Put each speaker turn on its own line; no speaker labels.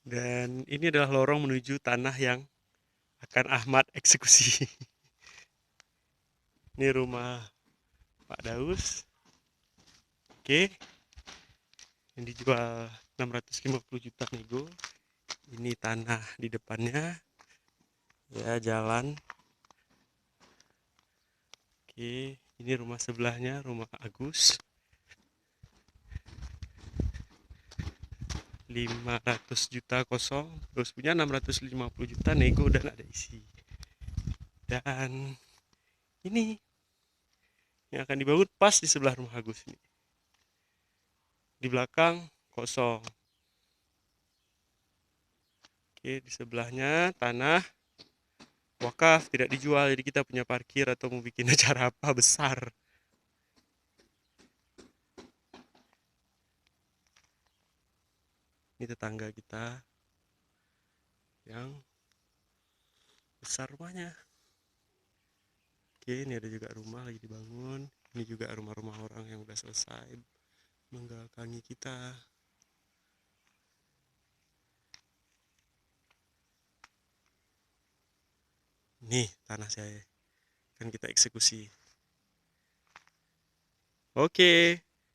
Dan ini adalah lorong menuju tanah yang akan Ahmad eksekusi. Ini rumah Pak Daus. Oke, yang dijual 650 juta nego. Ini tanah di depannya. Ya, jalan. Oke, ini rumah sebelahnya, rumah Agus. 500 juta kosong, terus punya 650 juta nego dan ada isi. Dan ini yang akan dibangun pas di sebelah rumah Agus ini. Di belakang kosong. Oke, di sebelahnya tanah wakaf tidak dijual, jadi kita punya parkir atau mau bikin acara apa besar. Ini tetangga kita yang besar rumahnya. Oke, ini ada juga rumah lagi dibangun. Ini juga rumah-rumah orang yang udah selesai menggagangi kita. Nih tanah saya, kan kita eksekusi. Oke.